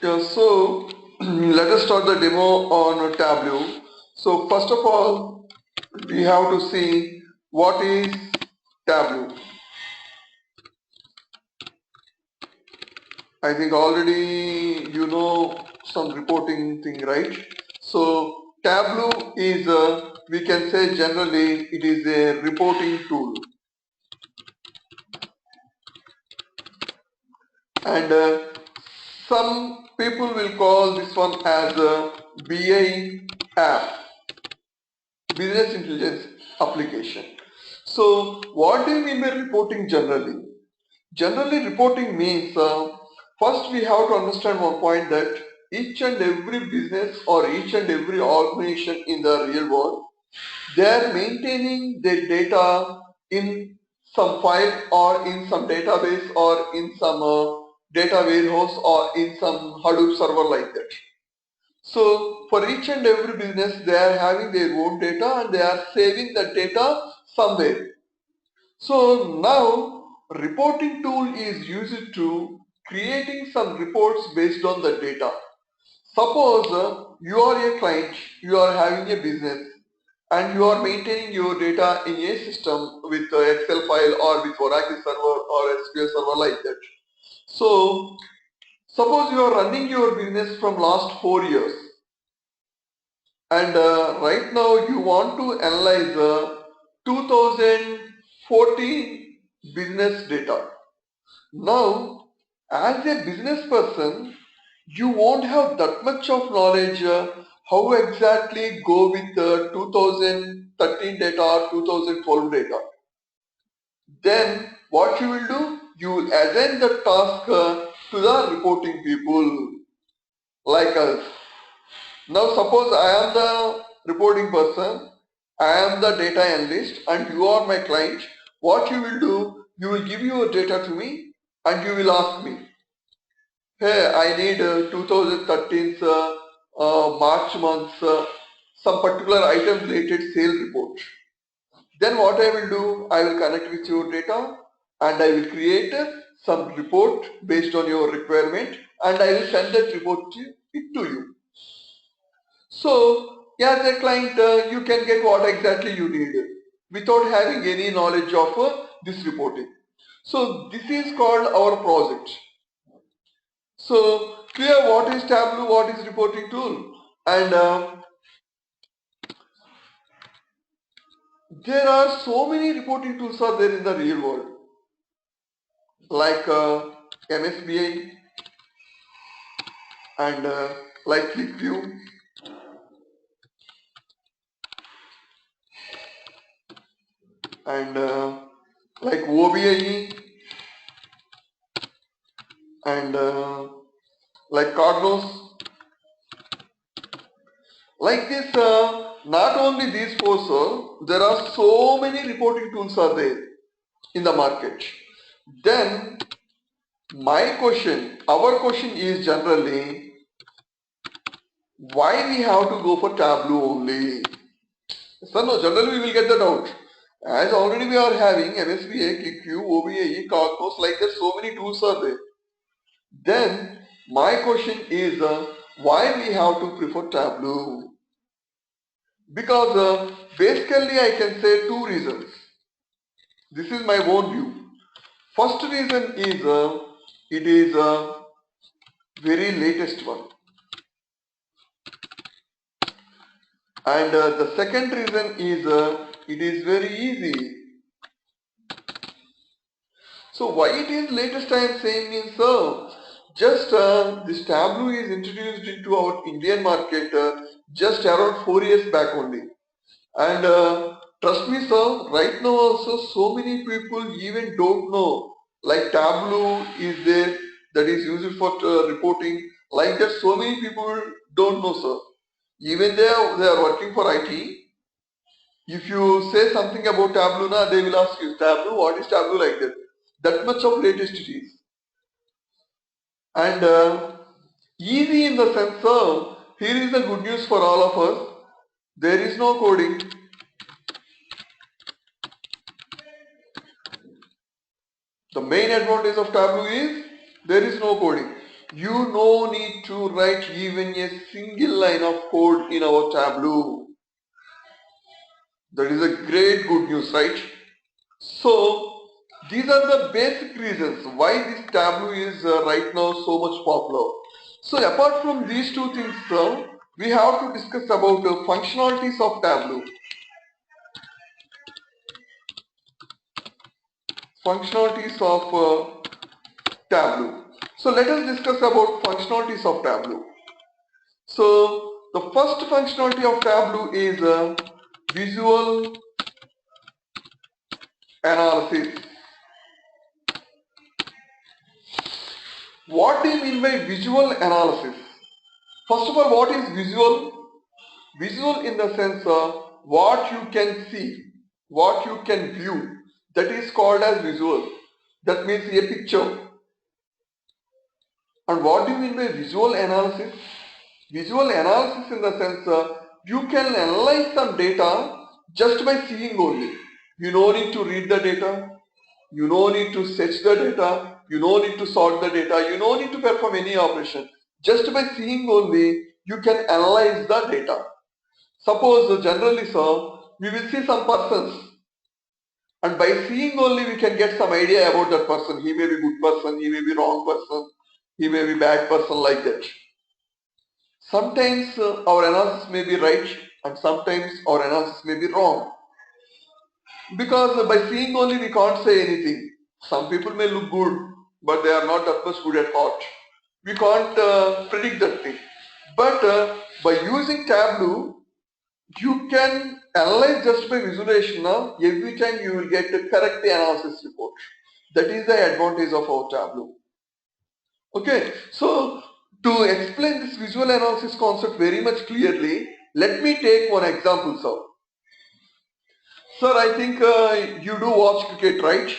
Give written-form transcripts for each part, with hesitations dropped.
Yeah, so let us start the demo on Tableau. So first of all, we have to see what is Tableau. I think already you know some reporting thing, right? So Tableau is we can say generally it is a reporting tool, and some people will call this one as a BI app, business intelligence application. So what do you mean by reporting generally? Generally reporting means first we have to understand one point that each and every business or each and every organization in the real world, they are maintaining their data in some file or in some database or in some data warehouse or in some Hadoop server like that. So for each and every business, they are having their own data and they are saving the data somewhere. So now reporting tool is used to creating some reports based on the data. Suppose you are a client, you are having a business and you are maintaining your data in a system with Excel file or with Oracle server or SQL server like that. So suppose you are running your business from last 4 years and right now you want to analyze 2014 business data. Now, as a business person, you won't have that much of knowledge how exactly go with 2013 data or 2012 data. Then what you will do? You will assign the task to the reporting people like us. Now suppose I am the reporting person, I am the data analyst and you are my client. What you will do, you will give your data to me and you will ask me, hey, I need 2013's March month's some particular item related sale report. Then what I will do, I will connect with your data and I will create some report based on your requirement and I will send that report it to you. So, as a client, you can get what exactly you need without having any knowledge of this reporting. So, this is called our project. So, clear what is Tableau, what is reporting tool, and there are so many reporting tools are there in the real world, like MSBI and like ClickView and like OBIE and like Cognos. Like this, not only these four, sir, there are so many reporting tools are there in the market. Then my question, our question is generally, why we have to go for Tableau only? Sir, no, generally we will get that out. As already we are having MSBA, QQ, OBAE, Cognos, like that, so many tools are there. Then my question is, why we have to prefer Tableau? Because basically I can say two reasons. This is my own view. First reason is it is a very latest one. And the second reason is it is very easy. So why it is latest I am saying means just this Tableau is introduced into our Indian market just around 4 years back only. And trust me, sir, right now also so many people even don't know. Like Tableau is there that is used for reporting. Like that, so many people don't know, sir. Even they are working for IT. If you say something about Tableau, na, they will ask you, Tableau, what is Tableau like that? That much of latest it is. And easy in the sense, sir, here is the good news for all of us. There is no coding. The main advantage of Tableau is there is no coding. You no need to write even a single line of code in our Tableau. That is a great good news, right? So these are the basic reasons why this Tableau is right now so much popular. So apart from these two things, we have to discuss about functionalities of Tableau. Functionalities of Tableau. So let us discuss about functionalities of Tableau. So the first functionality of Tableau is visual analysis. What do you mean by visual analysis? First of all, what is visual? Visual in the sense of what you can see, what you can view, that is called as visual. That means a picture. And what do you mean by visual analysis? Visual analysis in the sense you can analyze some data just by seeing only. You no need to read the data, you no need to search the data, you no need to sort the data, you no need to perform any operation. Just by seeing only, you can analyze the data. Suppose generally, sir, we will see some persons, and by seeing only we can get some idea about that person. He may be good person, he may be wrong person, he may be bad person, like that. Sometimes our analysis may be right and sometimes our analysis may be wrong. Because by seeing only we can't say anything. Some people may look good but they are not that much good at heart. We can't predict that thing. But by using Tableau, you can analyze just by visualization. Now every time you will get the correct analysis report. That is the advantage of our Tableau. Okay, so to explain this visual analysis concept very much clearly, let me take one example, sir. Sir, I think you do watch cricket, right?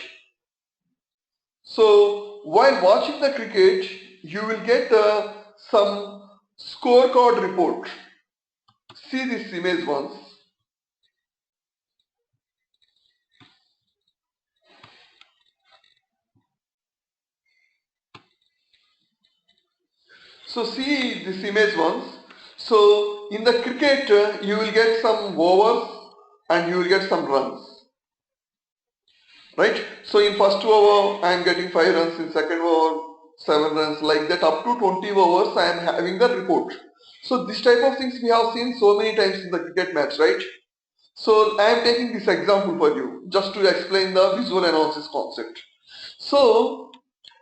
So while watching the cricket, you will get some scorecard report. See this image once. So see this image once. So in the cricket, you will get some overs and you will get some runs. Right? So in first over, I am getting 5 runs. In second over, 7 runs. Like that, up to 20 overs, I am having the report. So this type of things we have seen so many times in the cricket match, right? So I am taking this example for you, just to explain the visual analysis concept. So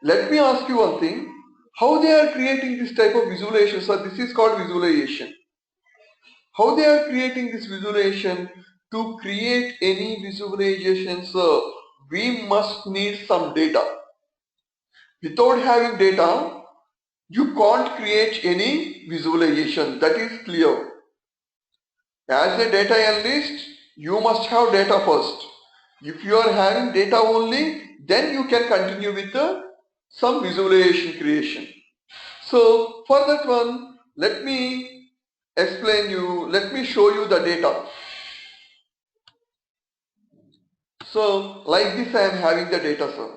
let me ask you one thing. How they are creating this type of visualization? So this is called visualization. How they are creating this visualization? To create any visualization, so we must need some data. Without having data, you can't create any visualization. That is clear. As a data analyst, you must have data first. If you are having data only, then you can continue with some visualization creation. So for that one, let me let me show you the data. So like this I am having the data, sir.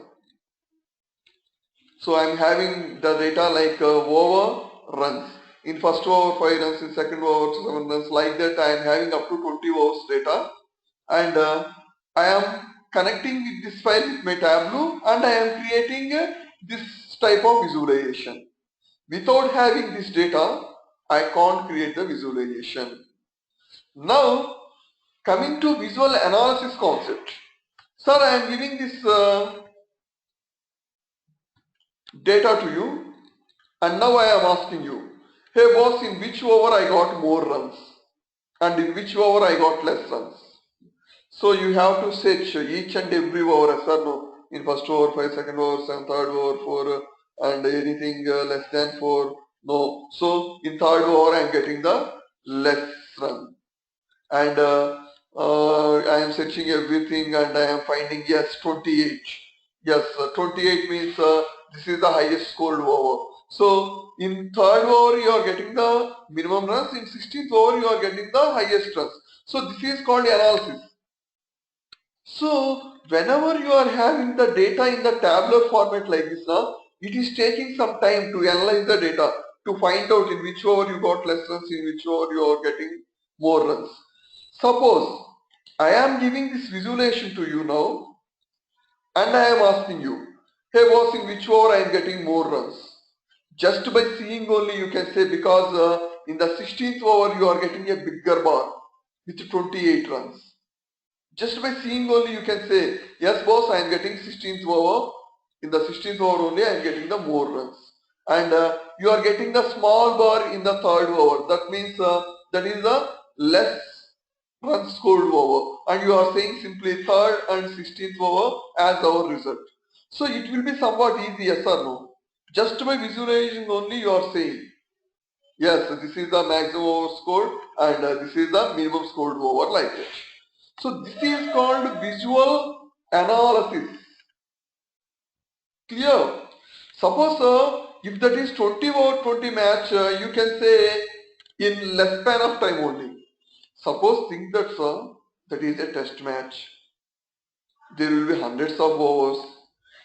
So I am having the data like over runs. In first over 5 runs, in second over 7 runs, like that I am having up to 20 overs data. And I am connecting with this file with my Tableau and I am creating this type of visualization. Without having this data, I can't create the visualization. Now, coming to visual analysis concept. Sir, I am giving this data to you and now I am asking you, hey boss, in which over I got more runs and in which over I got less runs. So you have to search each and every over, sir, no, in first over 5, second over 7, third over 4 and anything less than 4, no. So in third over I am getting the less run and I am searching everything and I am finding yes 28. Yes, 28 means this is the highest scored over. So in third over you are getting the minimum runs, in 16th over you are getting the highest runs. So this is called analysis. So whenever you are having the data in the tabular format like this now, it is taking some time to analyze the data to find out in which over you got less runs, in which over you are getting more runs. Suppose I am giving this visualization to you now and I am asking you, hey boss, in which over I am getting more runs? Just by seeing only you can say, because in the 16th over you are getting a bigger bar with 28 runs. Just by seeing only you can say, yes boss, I am getting 16th over. In the 16th over only I am getting the more runs. And you are getting the small bar in the third over. That means that is the less runs scored over. And you are saying simply third and 16th over as our result. So it will be somewhat easy, yes or no? Just by visualizing only you are saying, yes, this is the maximum over scored and this is the minimum scored over, like that. So this is called visual analysis. Clear? Suppose if that is 20 over 20 match, you can say in less span of time only. Suppose think that that is a test match. There will be hundreds of overs.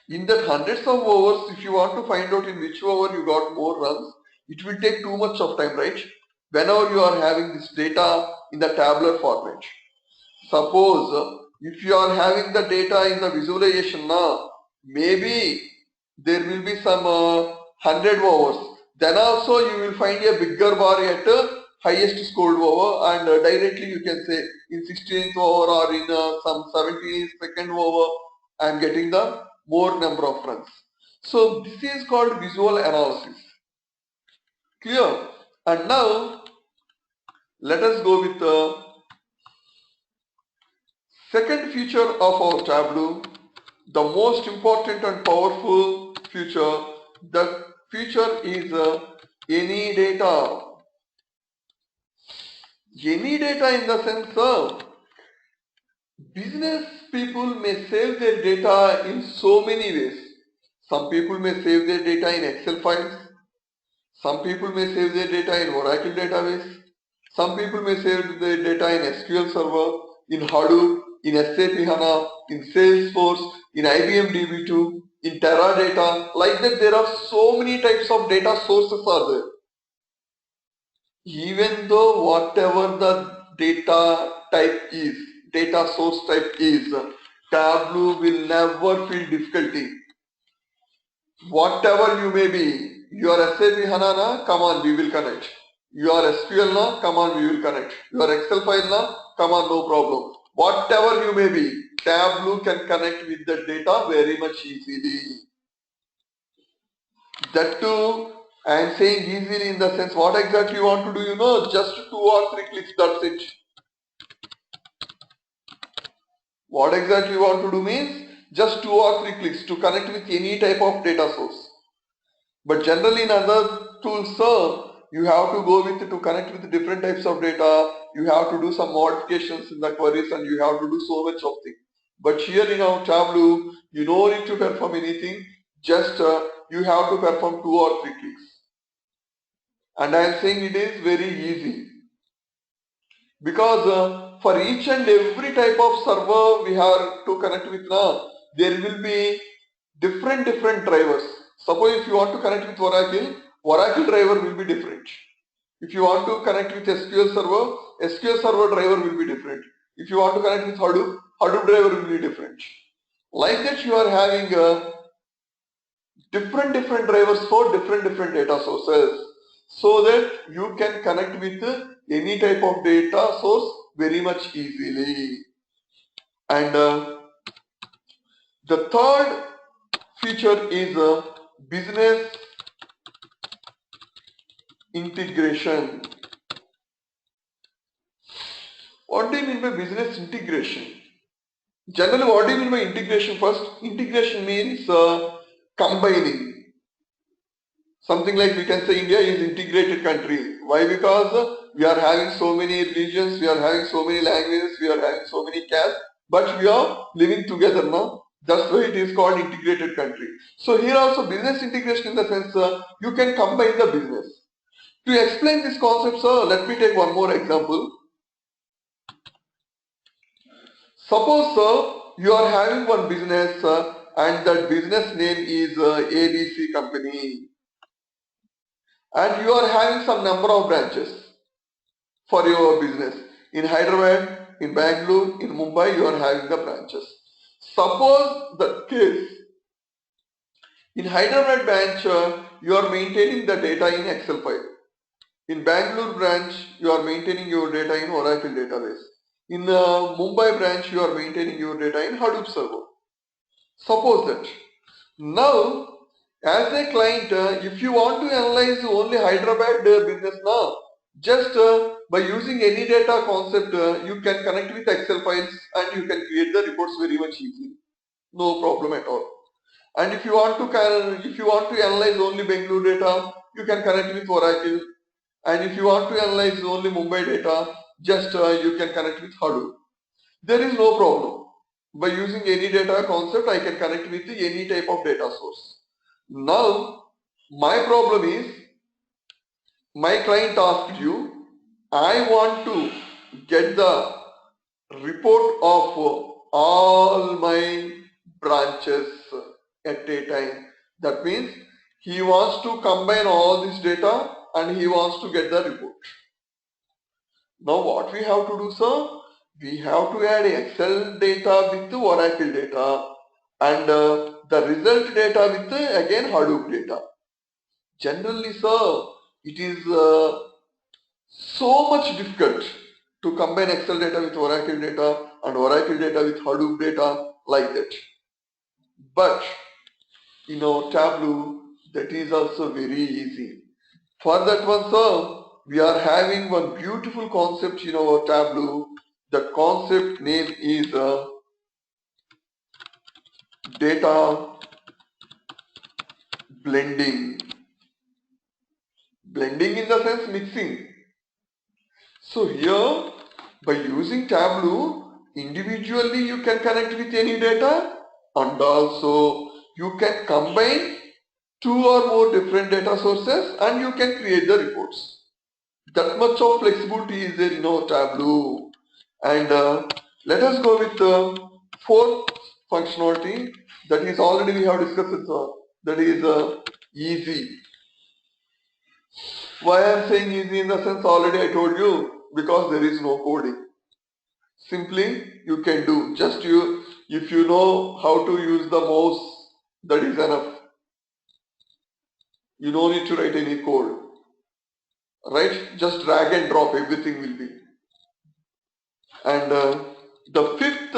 In that hundreds of overs, if you want to find out in which over you got more runs, it will take too much of time, right? Whenever you are having this data in the tabular format. Suppose if you are having the data in the visualization now, maybe there will be some 100 overs. Then also you will find a bigger bar at highest scored over, and directly you can say in 16th over or in some 72nd over I am getting the more number of runs. So this is called visual analysis. Clear? And now let us go with the second feature of our Tableau, the most important and powerful feature. The feature is any data. Any data in the sense business people may save their data in so many ways. Some people may save their data in Excel files. Some people may save their data in Oracle database. Some people may save their data in SQL Server, in Hadoop, in SAP HANA, in Salesforce, in IBM DB2, in Teradata. Like that, there are so many types of data sources are there. Even though whatever the data type is, data source type is, Tableau will never feel difficulty. Whatever you may be, your SAP HANA na, come on, we will connect. Your SQL na, come on, we will connect. Your Excel file na, come on, no problem. Whatever you may be, Tableau can connect with the data very much easily. That too, I am saying easily in the sense, what exactly you want to do, you know, just 2 or 3 clicks, that's it. What exactly you want to do means, just 2 or 3 clicks to connect with any type of data source. But generally in other tools, you have to go with to connect with different types of data. You have to do some modifications in the queries and you have to do so much of things. But here in our Tableau, you don't need to perform anything. Just you have to perform 2 or 3 clicks. And I am saying it is very easy. Because for each and every type of server we have to connect with now, there will be different drivers. Suppose if you want to connect with Oracle driver will be different. If you want to connect with SQL server driver will be different. If you want to connect with Hadoop driver will be different. Like that you are having different drivers for different data sources, so that you can connect with any type of data source very much easily. And the third feature is business integration. What do you mean by business integration? Generally, what do you mean by integration? First, integration means combining. Something like we can say India is integrated country. Why? Because we are having so many religions, we are having so many languages, we are having so many castes, but we are living together now. That's why it is called integrated country. So here also business integration in the sense you can combine the business. To explain this concept, sir, let me take one more example. Suppose, sir, you are having one business and that business name is ABC company, and you are having some number of branches for your business. In Hyderabad, in Bangalore, in Mumbai, you are having the branches. Suppose the case, in Hyderabad branch, you are maintaining the data in Excel file. In Bangalore branch, you are maintaining your data in Oracle database. In Mumbai branch, you are maintaining your data in Hadoop server. Suppose that. Now, as a client, if you want to analyze only Hyderabad business now, just by using any data concept, you can connect with Excel files and you can create the reports very much easily. No problem at all. And if you want to analyze only Bangalore data, you can connect with Oracle. And if you want to analyze only Mumbai data, just you can connect with Hadoop. There is no problem. By using any data concept, I can connect with any type of data source. Now, my problem is, my client asked you, I want to get the report of all my branches at a time. That means he wants to combine all this data and he wants to get the report. Now what we have to do, sir? We have to add Excel data with Oracle data and the result data with again Hadoop data. Generally, sir, it is so much difficult to combine Excel data with Oracle data and Oracle data with Hadoop data like that. But in our Tableau, that is also very easy. For that one, sir, we are having one beautiful concept in our Tableau. The concept name is data blending. Blending in the sense mixing. So here, by using Tableau, individually you can connect with any data and also you can combine two or more different data sources and you can create the reports. That much of flexibility is there in our Tableau. And let us go with the fourth functionality that is already we have discussed it, that is easy. Why I am saying easy in the sense already I told you, because there is no coding. Simply you can do, just you, if you know how to use the mouse, that is enough. You don't need to write any code, right? Just drag and drop, everything will be. And the fifth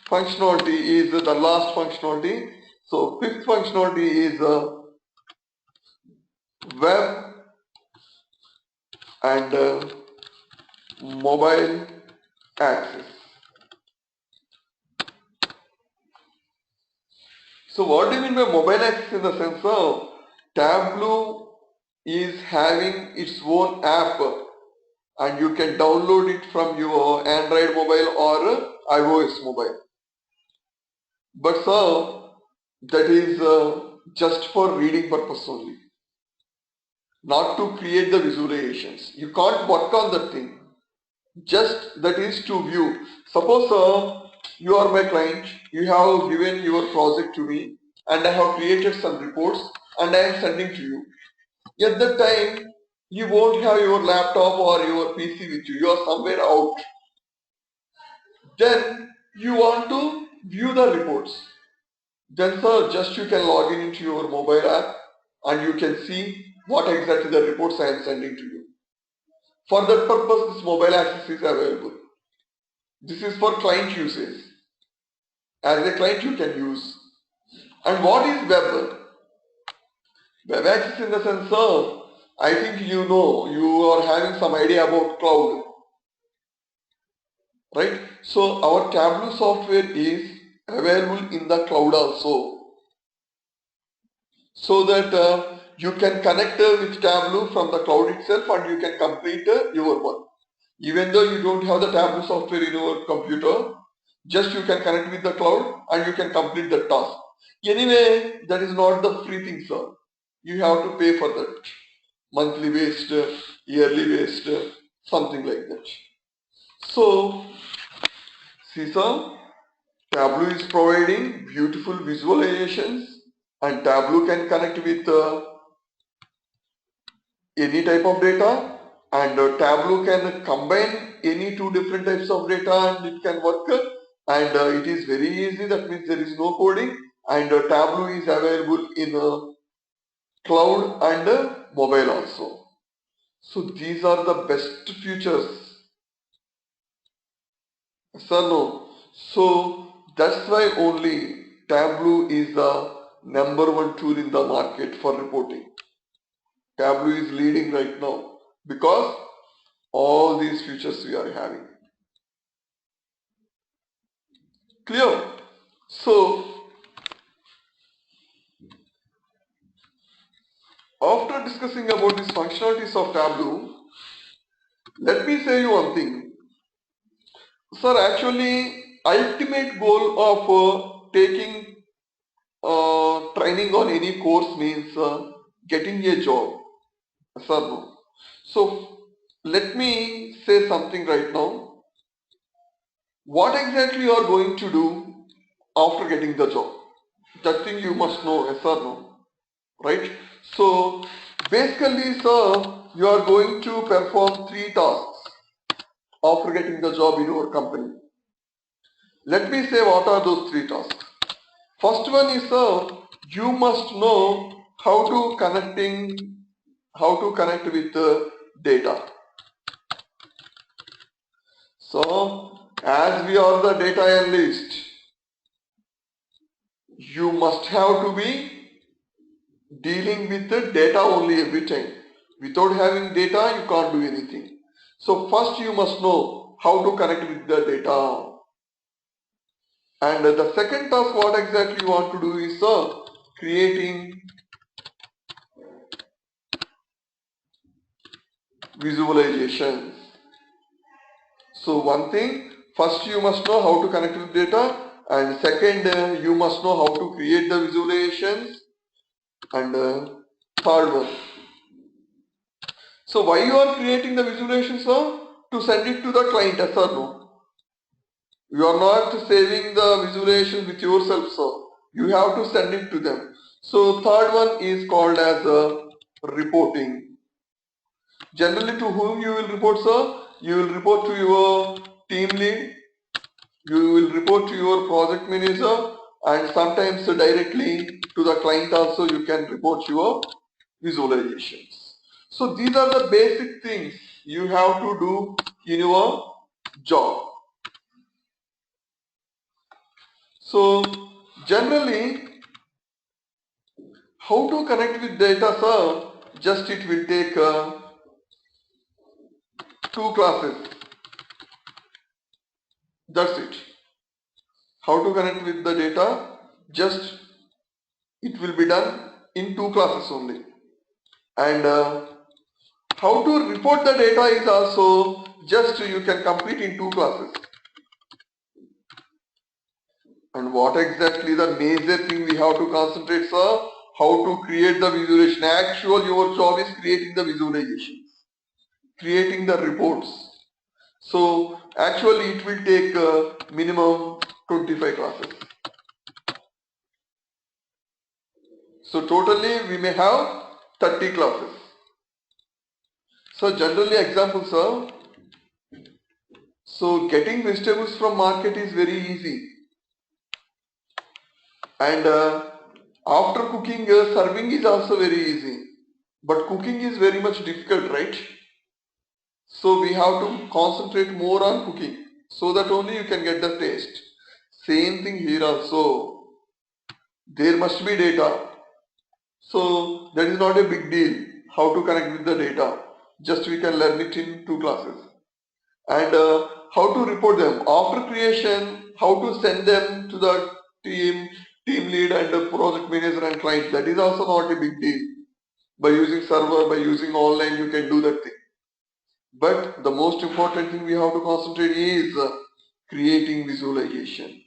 functionality is the last functionality. So fifth functionality is web and mobile access. So what do you mean by mobile access in the sense of Tableau is having its own app and you can download it from your Android mobile or iOS mobile. But sir, that is just for reading purpose only, not to create the visualizations. You can't work on that thing. Just that is to view. Suppose you are my client, you have given your project to me and I have created some reports and I am sending to you. At that time, you won't have your laptop or your PC with you. You are somewhere out. Then you want to view the reports. Then sir, just you can log in into your mobile app and you can see what exactly the reports I am sending to you. For that purpose, this mobile access is available. This is for client usage. As a client you can use. And what is web? Web access in the sense, sir, I think you know, you are having some idea about cloud. Right? So our Tableau software is available in the cloud also. So that you can connect with Tableau from the cloud itself and you can complete your work. Even though you don't have the Tableau software in your computer, just you can connect with the cloud and you can complete the task. Anyway, that is not the free thing, sir. You have to pay for that. Monthly based, yearly based, something like that. So, see sir, Tableau is providing beautiful visualizations, and Tableau can connect with any type of data, and Tableau can combine any two different types of data and it can work, and it is very easy. That means there is no coding, and Tableau is available in cloud and mobile also. So these are the best features. Sir, no. So that's why only Tableau is the number one tool in the market for reporting. Tableau is leading right now because all these features we are having. Clear? So after discussing about these functionalities of Tableau, let me say you one thing. Sir, actually ultimate goal of taking training on any course means getting a job. Sir, no. So let me say something right now. What exactly you are going to do after getting the job? That thing you must know, yes or no, right? So basically, sir, you are going to perform three tasks after getting the job in your company. Let me say what are those three tasks. First one is, sir, you must know how to connect with the data. So as we are the data analyst, you must have to be dealing with the data only every time. Without having data, you can't do anything. So first you must know how to connect with the data. And the second task, what exactly you want to do is creating visualizations. So one thing, first you must know how to connect with data, and second you must know how to create the visualizations, and third one. So why you are creating the visualizations, sir? To send it to the client, yes or no? You are not saving the visualization with yourself, sir. You have to send it to them. So third one is called as reporting. Generally, to whom you will report, sir? You will report to your team lead, you will report to your project manager, and sometimes directly to the client also you can report your visualizations. So these are the basic things you have to do in your job. So generally, how to connect with data, sir? Just it will take two classes. That's it. How to connect with the data? Just it will be done in two classes only. And how to report the data is also just you can complete in two classes. And what exactly the major thing we have to concentrate, sir? How to create the visualization. Actual your job is creating the visualizations, creating the reports. So actually it will take minimum 25 classes. So totally we may have 30 classes. So generally example, sir. So getting vegetables from market is very easy. And after cooking, serving is also very easy. But cooking is very much difficult, right? So we have to concentrate more on cooking so that only you can get the taste. Same thing here also. There must be data. So that is not a big deal how to connect with the data. Just we can learn it in two classes. And how to report them. After creation, how to send them to the team lead and the project manager and client. That is also not a big deal. By using server, by using online, you can do that thing. But the most important thing we have to concentrate is creating visualization.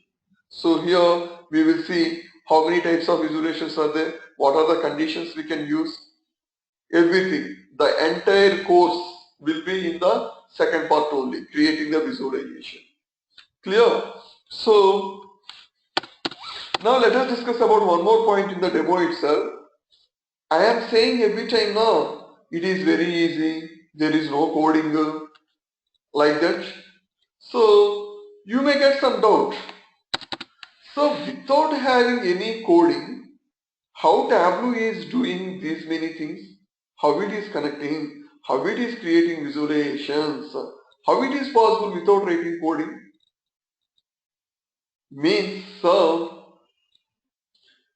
So here we will see how many types of visualizations are there, what are the conditions we can use, everything. The entire course will be in the second part only, creating the visualization. Clear? So Now let us discuss about one more point in the demo itself. I am saying every time now, it is very easy, there is no coding like that. So you may get some doubt. So without having any coding, how Tableau is doing these many things, how it is connecting, how it is creating visualizations, how it is possible without writing coding, means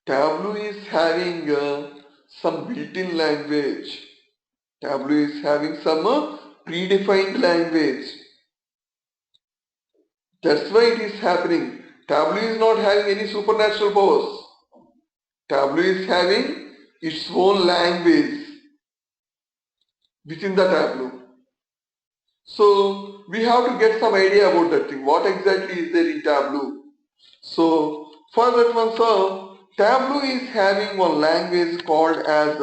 Tableau is having some built-in language. Tableau is having some predefined language. That's why it is happening. Tableau is not having any supernatural powers. Tableau is having its own language within the Tableau. So we have to get some idea about that thing. What exactly is there in Tableau? So for that one, Tableau is having one language called as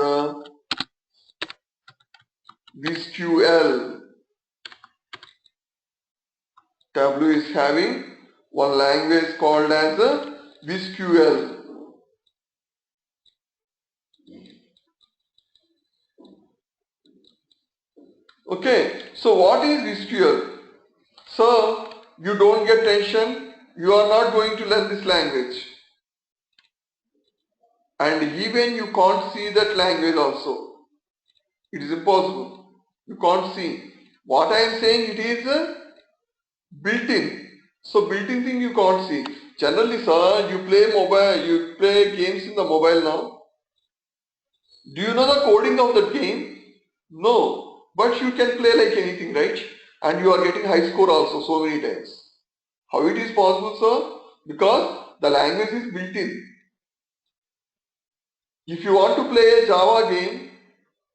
SQL. Tableau is having one language called as SQL. Okay, so what is SQL? So you don't get tension, you are not going to learn this language. And even you can't see that language also. It is impossible. You can't see. What I am saying, it is built-in. So built-in thing you can't see. Generally, sir, you play games in the mobile now. Do you know the coding of that game? No. But you can play like anything, right? And you are getting high score also so many times. How it is possible, sir? Because the language is built-in. If you want to play a Java game,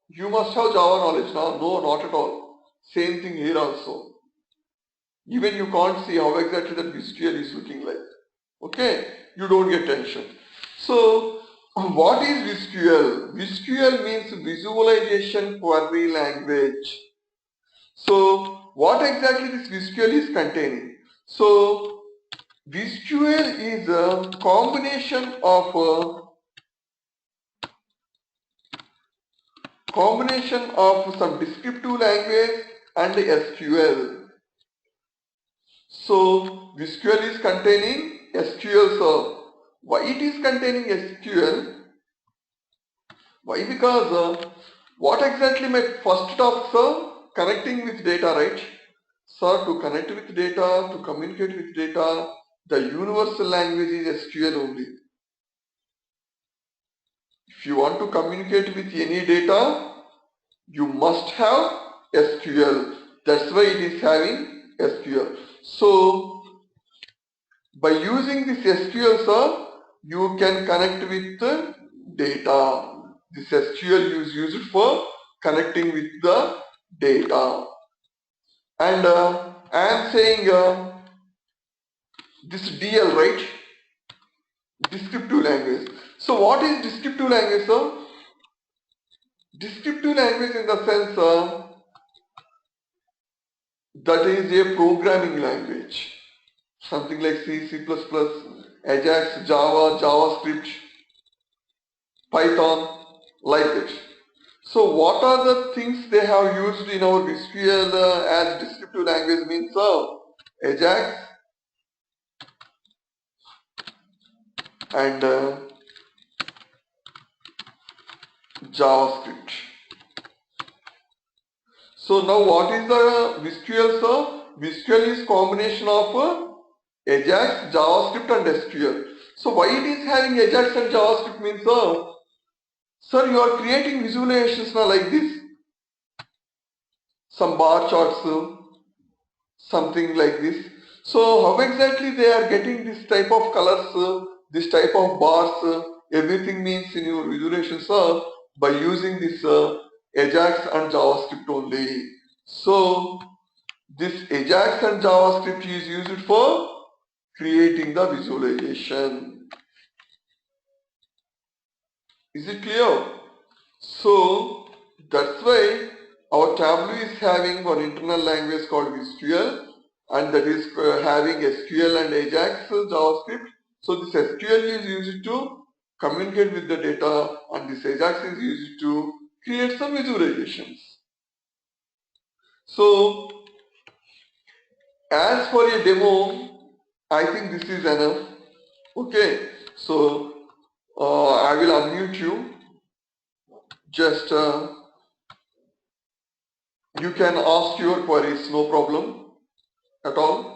you must have Java knowledge now. No, not at all. Same thing here also. Even you can't see how exactly that SQL is looking like. Okay, you don't get tension. So, what is SQL? SQL means Visualization Query Language. So, what exactly this SQL is containing? So, SQL is a combination of some descriptive language and SQL. So SQL is containing SQL. So why it is containing SQL? Why? Because what exactly my first task, sir? Connecting with data, right? Sir, to connect with data, to communicate with data, the universal language is SQL only. If you want to communicate with any data, you must have SQL. That's why it is having SQL. So by using this SQL, sir, you can connect with the data. This SQL is used for connecting with the data. And I am saying this DL, right? Descriptive language. So what is descriptive language, sir? Descriptive language in the sense that is a programming language. Something like C, C++, Ajax, Java, JavaScript, Python, like that. So what are the things they have used in our SQL as descriptive language means Ajax and JavaScript. So now what is the SQL, sir? SQL is combination of Ajax, JavaScript and SQL. So why it is having Ajax and JavaScript means sir, you are creating visualizations now like this. Some bar charts, something like this. So how exactly they are getting this type of colors, this type of bars, everything means in your visualizations by using this Ajax and JavaScript only. So this Ajax and JavaScript is used for creating the visualization. Is it clear? So that's why our Tableau is having one internal language called SQL, and that is having SQL and Ajax JavaScript. So this SQL is used to communicate with the data, and this Ajax is used to create some visualizations. So as for a demo, I think this is enough. Okay, so I will unmute you. Just you can ask your queries, no problem at all.